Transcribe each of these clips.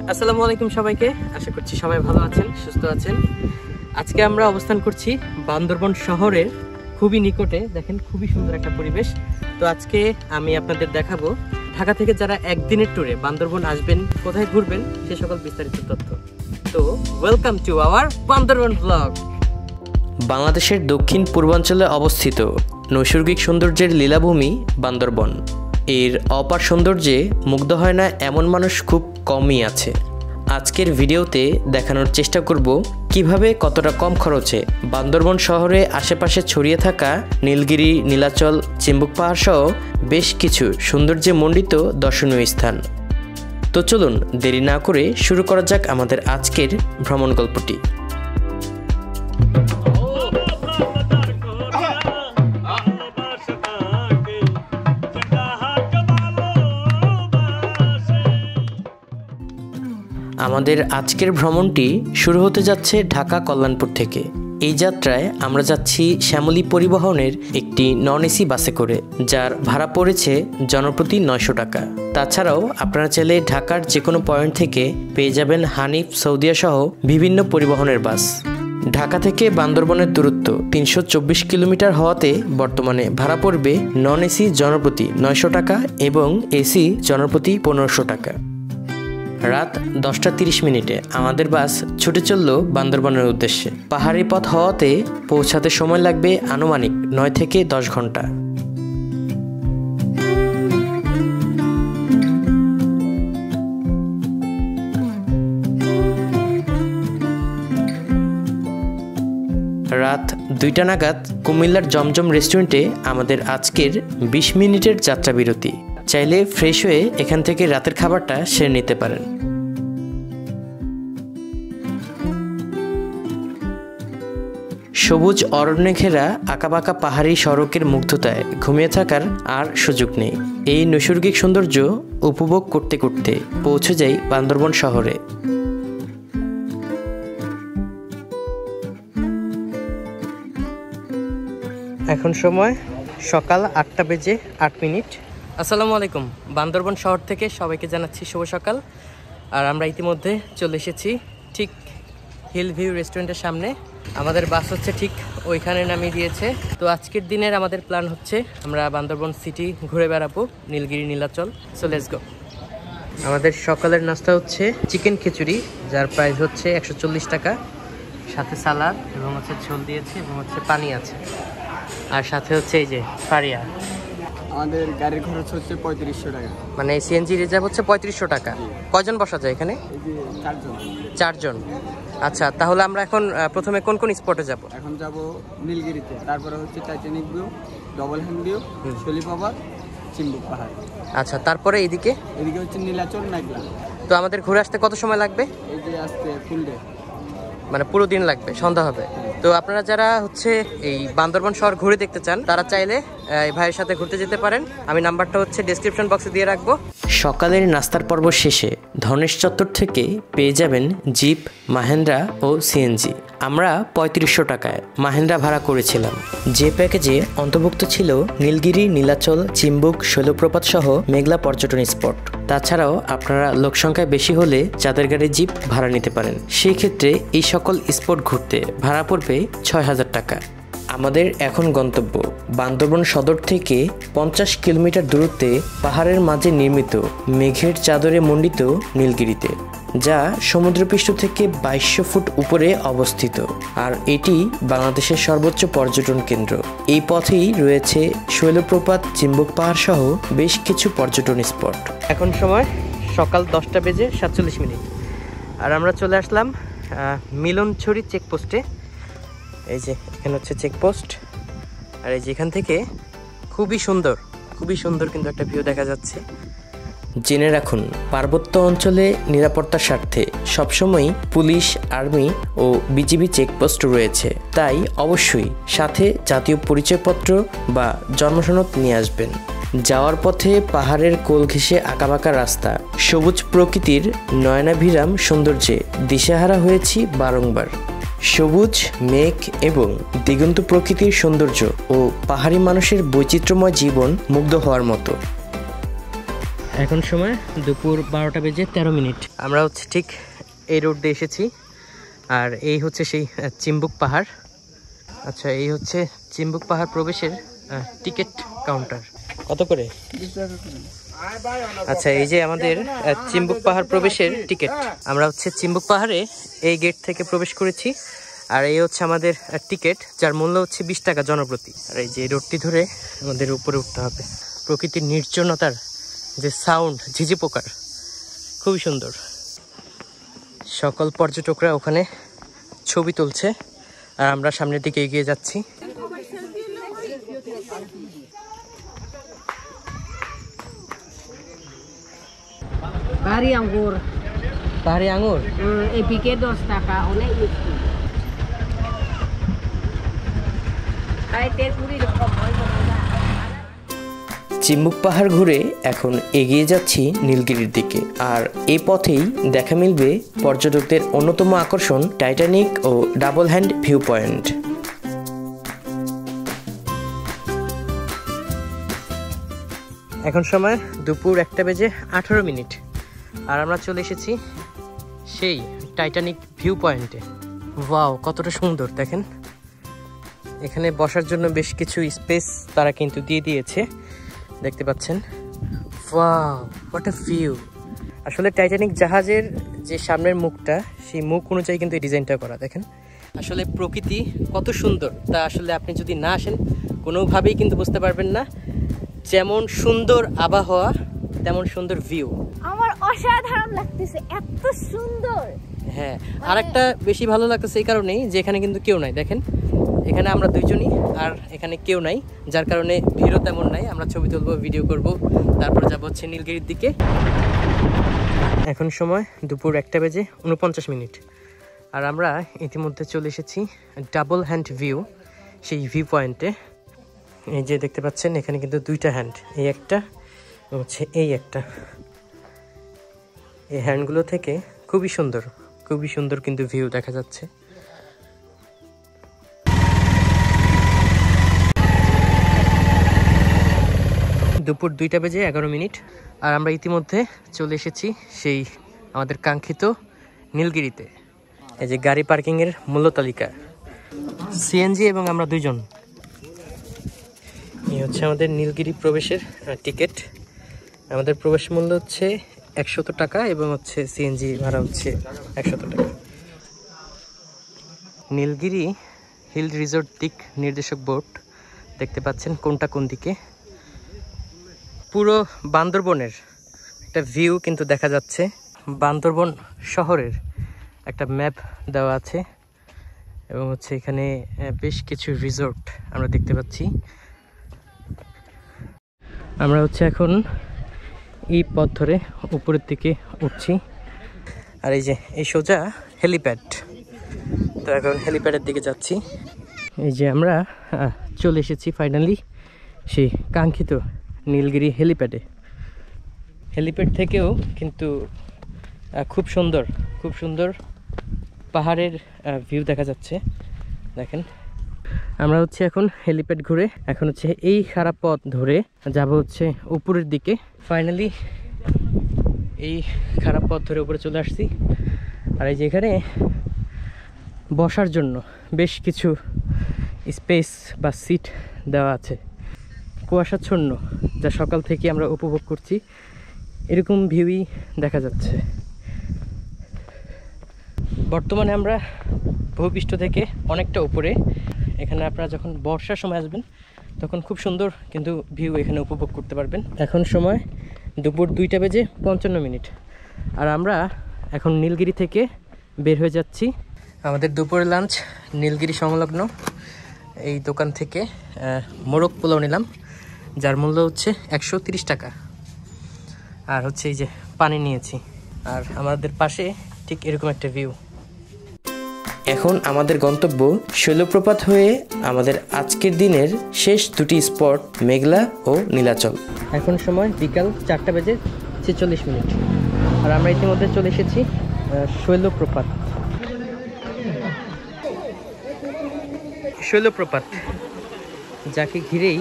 আসসালামু আলাইকুম সবাইকে, আশা করছি সবাই ভালো আছেন, সুস্থ আছেন। আজকে আমরা অবস্থান করছি বান্দরবন শহরের খুবই নিকটে। দেখেন খুবই সুন্দর একটা পরিবেশ। তো আজকে আমি আপনাদের দেখাবো ঢাকা থেকে যারা একদিনের ট্যুরে বান্দরবন আসবেন, কোথায় ঘুরবেন সে সকল বিস্তারিত তথ্য। তো welcome to our Bandarban blog. বাংলাদেশের দক্ষিণ পূর্বাঞ্চলে অবস্থিত নৈসর্গিক সৌন্দর্যের লীলাভূমি বান্দরবন। এর অপার সৌন্দর্যে মুগ্ধ হয় না এমন মানুষ খুব কমই আছে। আজকের ভিডিওতে দেখানোর চেষ্টা করব কিভাবে কতটা কম খরচে বান্দরবন শহরে আশেপাশে ছড়িয়ে থাকা নীলগিরি, নীলাচল, চিম্বুক পাহাড় সহ বেশ কিছু সৌন্দর্যে মণ্ডিত দর্শনীয় স্থান। তো চলুন দেরি না করে শুরু করা যাক আমাদের আজকের ভ্রমণ গল্পটি। আমাদের আজকের ভ্রমণটি শুরু হতে যাচ্ছে ঢাকা কল্যাণপুর থেকে। এই যাত্রায় আমরা যাচ্ছি শ্যামলী পরিবহনের একটি নন এসি বাসে করে, যার ভাড়া পড়েছে জনপ্রতি 900 টাকা। তাছাড়াও আপনারা চাইলে ঢাকার যে কোনো পয়েন্ট থেকে পেয়ে যাবেন হানিফ, সৌদিয়া সহ বিভিন্ন পরিবহনের বাস। ঢাকা থেকে বান্দরবনের দূরত্ব 324 কিলোমিটার হওয়াতে বর্তমানে ভাড়া পড়বে নন এসি জনপ্রতি 900 টাকা এবং এসি জনপ্রতি 1500 টাকা। রাত 10টা 30 আমাদের বাস ছুটে চলল বান্দরবনের উদ্দেশ্যে। পাহাড়ি পথ হওয়াতে পৌঁছাতে সময় লাগবে আনুমানিক 9 থেকে 10 ঘন্টা। রাত 2টা নাগাদ কুমিল্লার জমজম রেস্টুরেন্টে আমাদের আজকের 20 মিনিটের যাত্রা বিরতি। চাইলে ফ্রেশ হয়ে এখান থেকে রাতের খাবারটা সেরে নিতে পারেন। সবুজ অরণ্যে ঘেরা আঁকাবাঁকা পাহাড়ি সড়কের মুগ্ধতায় ঘুমিয়ে থাকার আর সুযোগ নেই। এই নৈসর্গিক সৌন্দর্য উপভোগ করতে করতে পৌঁছে যাই বান্দরবন শহরে। এখন সময় সকাল 8:08। আসসালামু আলাইকুম। বান্দরবন শহর থেকে সবাইকে জানাচ্ছি শুভ সকাল। আর আমরা ইতিমধ্যে চলে এসেছি ঠিক হিল ভিউ রেস্টুরেন্টের সামনে। আমাদের বাস হচ্ছে ঠিক ওইখানে নামিয়ে দিয়েছে। তো আজকের দিনের আমাদের প্ল্যান হচ্ছে আমরা বান্দরবন সিটি ঘুরে বেড়াবো, Nilgiri, Nilachal. So let's go. আমাদের সকালের নাস্তা হচ্ছে চিকেন খিচুড়ি, যার প্রাইস হচ্ছে 140 টাকা। সাথে সালাদ এবং হচ্ছে ঝোল দিয়েছে এবং হচ্ছে পানি আছে। আর সাথে হচ্ছে এই যে ফারিয়া। আমাদের গাড়ির খরচ হচ্ছে 3500 টাকা। মানে সিএনজি রিজার্ভ হচ্ছে 3500 টাকা। কয়জন বসা যায় এখানে? 4জন। আচ্ছা, তাহলে আমরা এখন প্রথমে কোন কোন স্পটে যাব? এখন যাব নীলগিরিতে, তারপরে হচ্ছে Titanic view, double hand view, শৈলীপাবার, চিম্বুক পাহাড়। আচ্ছা, তারপরে এদিকে হচ্ছে নীলাচল, মেঘলা। তো আমাদের ঘুরে আসতে কত সময় লাগবে? এই যে আজকে ফুল ডে, মানে পুরো দিন লাগবে, সন্ধ্যা হবে। তো আপনারা যারা হচ্ছে এই বান্দরবন শহর ঘুরে দেখতে চান, তারা চাইলে এই ভাইয়ের সাথে ঘুরতে যেতে পারেন। আমি নাম্বারটা হচ্ছে ডেসক্রিপশন বক্সে দিয়ে রাখবো। সকালের নাস্তার পর্ব শেষে ধনেশ চত্বর থেকে পেয়ে যাবেন জিপ, মাহেন্দ্রা ও সিএনজি। আমরা 3500 টাকায় মাহেন্দ্রা ভাড়া করেছিলাম। যে প্যাকেজে অন্তর্ভুক্ত ছিল নীলগিরি, নীলাচল, চিম্বুক, শৈলপ্রপাত সহ মেঘলা পর্যটন স্পট। তাছাড়াও আপনারা লোকসংখ্যায় বেশি হলে চাঁদের গাড়ি জিপ ভাড়া নিতে পারেন। সেই ক্ষেত্রে এই সকল স্পট ঘুরতে ভাড়া পড়বে 6000 টাকা। আমাদের এখন গন্তব্য বান্দরবন সদর থেকে 50 কিলোমিটার দূরত্বে পাহাড়ের মাঝে নির্মিত মেঘের চাদরে মণ্ডিত নীলগিরিতে, যা সমুদ্রপৃষ্ঠ থেকে 2200 ফুট উপরে অবস্থিত। আর এটি বাংলাদেশের সর্বোচ্চ পর্যটন কেন্দ্র। এই পথেই রয়েছে শৈলপ্রপাত, চিম্বুক পাহাড় সহ বেশ কিছু পর্যটন স্পট। এখন সময় সকাল 10:47। আর আমরা চলে আসলাম মিলনছড়ি চেকপোস্টে। এই যে এখানে হচ্ছে চেকপোস্ট। আর এই যে এখান থেকে খুবই সুন্দর কিন্তু একটা ভিউ দেখা যাচ্ছে। জেনে রাখুন, পার্বত্য অঞ্চলে নিরাপত্তার স্বার্থে সবসময় পুলিশ, আর্মি ও বিজিবি চেকপোস্ট রয়েছে। তাই অবশ্যই সাথে জাতীয় পরিচয়পত্র বা জন্মসনদ নিয়ে আসবেন। যাওয়ার পথে পাহাড়ের কোল ঘেঁষে আঁকাবাঁকা রাস্তা, সবুজ প্রকৃতির নয়নাভিরাম সৌন্দর্যে দিশেহারা হয়েছি বারংবার। সবুজ, মেঘ এবং দিগন্ত প্রকৃতির সৌন্দর্য ও পাহাড়ি মানুষের বৈচিত্র্যময় জীবন মুগ্ধ হওয়ার মতো। এখন সময় দুপুর 12টা বেজে 13 মিনিট। আমরা হচ্ছে ঠিক এই রোড দিয়ে এসেছি, আর এই হচ্ছে সেই চিম্বুক পাহাড়। আচ্ছা, এই হচ্ছে চিম্বুক পাহাড় প্রবেশের টিকিট কাউন্টার। কত করে? আচ্ছা, এই যে আমাদের চিম্বুক পাহাড় প্রবেশের টিকিট। আমরা হচ্ছে চিম্বুক পাহাড়ে এই গেট থেকে প্রবেশ করেছি, আর এই হচ্ছে আমাদের টিকিট, যার মূল্য হচ্ছে 20 টাকা জনপ্রতি। আর এই যে রোডটি ধরে আমাদের উপরে উঠতে হবে। প্রকৃতির নির্জনতার যে সাউন্ড, ঝিঝি পোকার, খুবই সুন্দর। সকল পর্যটকরা ওখানে ছবি তুলছে, আর আমরা সামনের দিকে এগিয়ে যাচ্ছি। পাহাড়ি আঙ্গুর, পাহাড়ি আঙুর এই পিকে 10 টাকা, অনেক মিষ্টি। চিম্বুক পাহাড় ঘুরে এখন এগিয়ে যাচ্ছি নীলগিরির দিকে, আর এই পথেই দেখা মিলবে পর্যটকদের অন্যতম আকর্ষণ Titanic O double hand view point. এখন সময় দুপুর 1টা বেজে 18 মিনিট, আর আমরা চলে এসেছি সেই টাইটানিক ভিউ পয়েন্টে। ওয়াও, কতটা সুন্দর দেখেন। এখানে বসার জন্য বেশ কিছু স্পেস তারা কিন্তু দিয়ে দিয়েছে, দেখতে পাচ্ছেন। Wow, what a view. আসলে টাইটানিক জাহাজের যে সামনের মুখটা, সেই মুখ অনুযায়ী কিন্তু এই ডিজাইনটা করা। দেখেন আসলে প্রকৃতি কত সুন্দর, তা আসলে আপনি যদি না আসেন কোনোভাবেই কিন্তু বুঝতে পারবেন না। যেমন সুন্দর আবহাওয়া, তেমন সুন্দর ভিউ। আমার অসাধারণ লাগতেছে, এত সুন্দর। হ্যাঁ, আর একটা বেশি ভালো লাগতেছে এই কারণেই যে এখানে কিন্তু কেউ নাই। দেখেন এখানে আমরা দুইজনই, আর এখানে কেউ নাই, যার কারণে ভিড়ও তেমন নাই। আমরা ছবি তুলবো, ভিডিও করব, তারপর যাবো হচ্ছে নীলগিরির দিকে। এখন সময় দুপুর 1টা বেজে 49 মিনিট, আর আমরা ইতিমধ্যে চলে এসেছি ডাবল হ্যান্ড ভিউ, সেই ভিউ পয়েন্টে। এই যে দেখতে পাচ্ছেন, এখানে কিন্তু 2টা হ্যান্ড, এই একটা হচ্ছে এই একটা। এই হ্যান্ডগুলো থেকে খুবই সুন্দর, খুবই সুন্দর কিন্তু ভিউ দেখা যাচ্ছে। দুপুর 2টা বেজে 11 মিনিট, আর আমরা ইতিমধ্যে চলে এসেছি সেই আমাদের কাঙ্ক্ষিত নীলগিরিতে। এই যে গাড়ি পার্কিংয়ের মূল্য তালিকা, সিএনজি এবং আমরা দুইজন। এই হচ্ছে আমাদের নীলগিরি প্রবেশের টিকিট। আমাদের প্রবেশ মূল্য হচ্ছে 100 টাকা, এবং হচ্ছে সিএনজি ভাড়া হচ্ছে 100 টাকা। নীলগিরি হিল রিসোর্ট দিক নির্দেশক বোর্ড দেখতে পাচ্ছেন, কোনটা কোন দিকে। পুরো বান্দরবনের একটা ভিউ কিন্তু দেখা যাচ্ছে। বান্দরবন শহরের একটা ম্যাপ দেওয়া আছে, এবং হচ্ছে এখানে বেশ কিছু রিসোর্ট আমরা দেখতে পাচ্ছি। আমরা হচ্ছে এখন এই পথ ধরে উপরের দিকে উঠছি, আর এই যে এই সোজা হেলিপ্যাড। তো এখন হেলিপ্যাডের দিকে যাচ্ছি। এই যে আমরা চলে এসেছি ফাইনালি সেই কাঙ্ক্ষিত নীলগিরি হেলিপ্যাডে। হেলিপ্যাড থেকেও কিন্তু খুব সুন্দর, খুব সুন্দর পাহাড়ের ভিউ দেখা যাচ্ছে। দেখেন আমরা হচ্ছে এখন হেলিপ্যাড ঘুরে এখন হচ্ছে এই খারাপ পথ ধরে যাব হচ্ছে উপরের দিকে। ফাইনালি এই খারাপ পথ ধরে উপরে চলে আসছি, আর এই যে এখানে বসার জন্য বেশ কিছু স্পেস বা সিট দেওয়া আছে, কুয়াশাচ্ছন্ন, যা সকাল থেকে আমরা উপভোগ করছি। এরকম ভিউই দেখা যাচ্ছে। বর্তমানে আমরা ভূপৃষ্ঠ থেকে অনেকটা উপরে। এখানে আপনারা যখন বর্ষার সময় আসবেন তখন খুব সুন্দর কিন্তু ভিউ এখানে উপভোগ করতে পারবেন। এখন সময় দুপুর 2টা বেজে 55 মিনিট, আর আমরা এখন নীলগিরি থেকে বের হয়ে যাচ্ছি। আমাদের দুপুরের লাঞ্চ নীলগিরি সংলগ্ন এই দোকান থেকে মোরগ পোলাও নিলাম, যার মূল্য হচ্ছে 130 টাকা। আর হচ্ছে এই যে পানি নিয়েছি, আর আমাদের পাশে ঠিক এরকম একটা ভিউ। এখন আমাদের গন্তব্য শৈলপ্রপাত হয়ে আমাদের আজকের দিনের শেষ দুটি স্পট মেঘলা ও নীলাচল। এখন সময় বিকাল 4টা বেজে 46 মিনিট, আর আমরা ইতিমধ্যে চলে এসেছি শৈলপ্রপাত। শৈলপ্রপাত যাকে ঘিরেই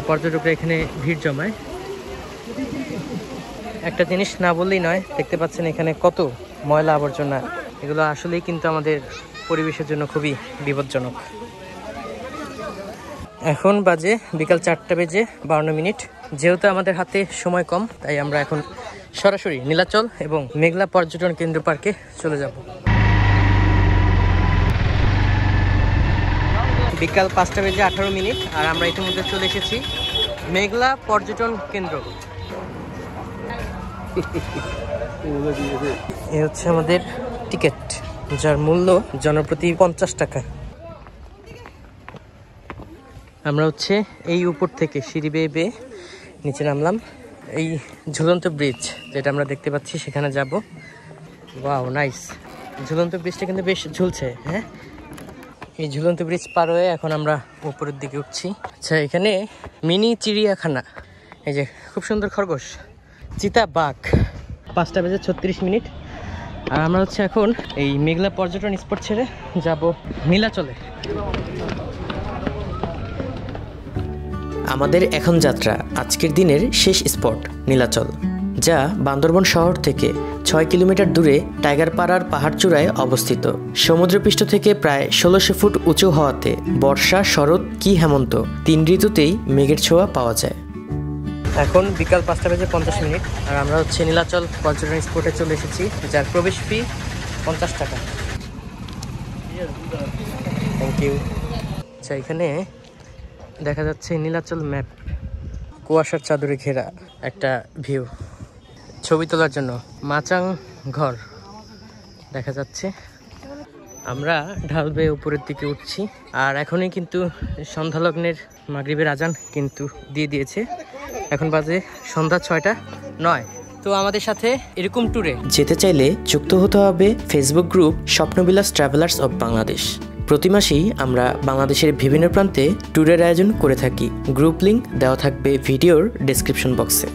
পর্যটকরা এখানে ভিড় জমায়। একটা জিনিস না বললেই নয়, দেখতে পাচ্ছেন এখানে কত ময়লা আবর্জনা। এগুলো আসলেই কিন্তু আমাদের পরিবেশের জন্য খুবই বিপজ্জনক। এখন বাজে বিকাল 4টা বেজে 52 মিনিট। যেহেতু আমাদের হাতে সময় কম, তাই আমরা এখন সরাসরি নীলাচল এবং মেঘলা পর্যটন কেন্দ্র পার্কে চলে যাব। বিকাল 5টা বেজে 18 মিনিট আর আমরা ইতিমধ্যে চলে এসেছি মেঘলা পর্যটন কেন্দ্র। এ হচ্ছে আমাদের টিকিট, যার মূল্য জনপ্রতি 50 টাকা। আমরা হচ্ছে এই উপর থেকে সিঁড়ি বেয়ে বেয়ে নিচে নামলাম। এই ঝুলন্ত ব্রিজ যেটা আমরা দেখতে পাচ্ছি সেখানে যাব। ওয়াও নাইস, ঝুলন্ত ব্রিজটা কিন্তু বেশ ঝুলছে। হ্যাঁ, এই ঝুলন্ত ব্রিজ পার হয়ে এখন আমরা উপরের দিকে উঠছি। আচ্ছা, এখানে মিনি চিড়িয়াখানা, এই যে খুব সুন্দর খরগোশ, চিতা, বাঘ। 5টা বেজে 36 মিনিট আর আমরা হচ্ছে এখন এই মেঘলা পর্যটন স্পট ছেড়ে যাব নীলাচলে। আমাদের এখন যাত্রা আজকের দিনের শেষ স্পট নীলাচল, যা বান্দরবন শহর থেকে 6 কিলোমিটার দূরে টাইগার পাড়ার পাহাড়চূড়ায় অবস্থিত। সমুদ্রপৃষ্ঠ থেকে প্রায় 1600 ফুট উঁচু হওয়াতে বর্ষা, শরৎ কি হেমন্ত 3 ঋতুতেই মেঘের ছোঁয়া পাওয়া যায়। এখন বিকাল 5টা বেজে 50 মিনিট আর আমরা হচ্ছে নীলাচল পর্যটন স্পটে চলে এসেছি, যার প্রবেশ ফি 50 টাকা। Thank you. আচ্ছা, এখানে দেখা যাচ্ছে নীলাচল ম্যাপ, কুয়াশার চাদরে ঘেরা একটা ভিউ। ছবি তোলার জন্য মাচাং ঘর দেখা যাচ্ছে। আমরা ঢাল বেয়ে উপরের দিকে উঠছি আর এখনই কিন্তু সন্ধ্যালগ্নের মাগরিবের আজান কিন্তু দিয়ে দিয়েছে। এখন বাজে সন্ধ্যা 6:09। তো আমাদের সাথে এরকম ট্যুরে যেতে চাইলে যুক্ত হতে হবে ফেসবুক গ্রুপ স্বপ্ন বিলাস ট্রাভেলার্স অব বাংলাদেশ। প্রতি মাসেই আমরা বাংলাদেশের বিভিন্ন প্রান্তে ট্যুরের আয়োজন করে থাকি। গ্রুপ লিংক দেওয়া থাকবে ভিডিওর ডেসক্রিপশন বক্সে।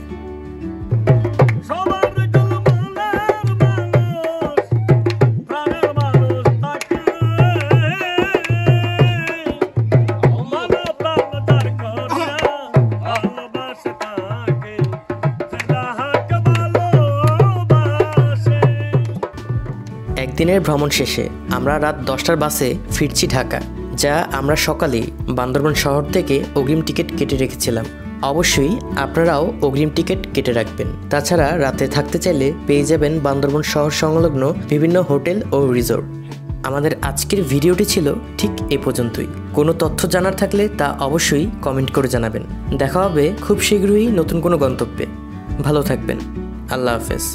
একদিনের ভ্রমণ শেষে আমরা রাত 10টার বাসে ফিরছি ঢাকা, যা আমরা সকালেই বান্দরবান শহর থেকে অগ্রিম টিকিট কেটে রেখেছিলাম। অবশ্যই আপনারাও অগ্রিম টিকিট কেটে রাখবেন। তাছাড়া রাতে থাকতে চাইলে পেয়ে যাবেন বান্দরবান শহর সংলগ্ন বিভিন্ন হোটেল ও রিসোর্ট। আমাদের আজকের ভিডিওটি ছিল ঠিক এ পর্যন্তই। কোনো তথ্য জানার থাকলে তা অবশ্যই কমেন্ট করে জানাবেন। দেখা হবে খুব শীঘ্রই নতুন কোনো গন্তব্যে। ভালো থাকবেন। আল্লাহ হাফেজ।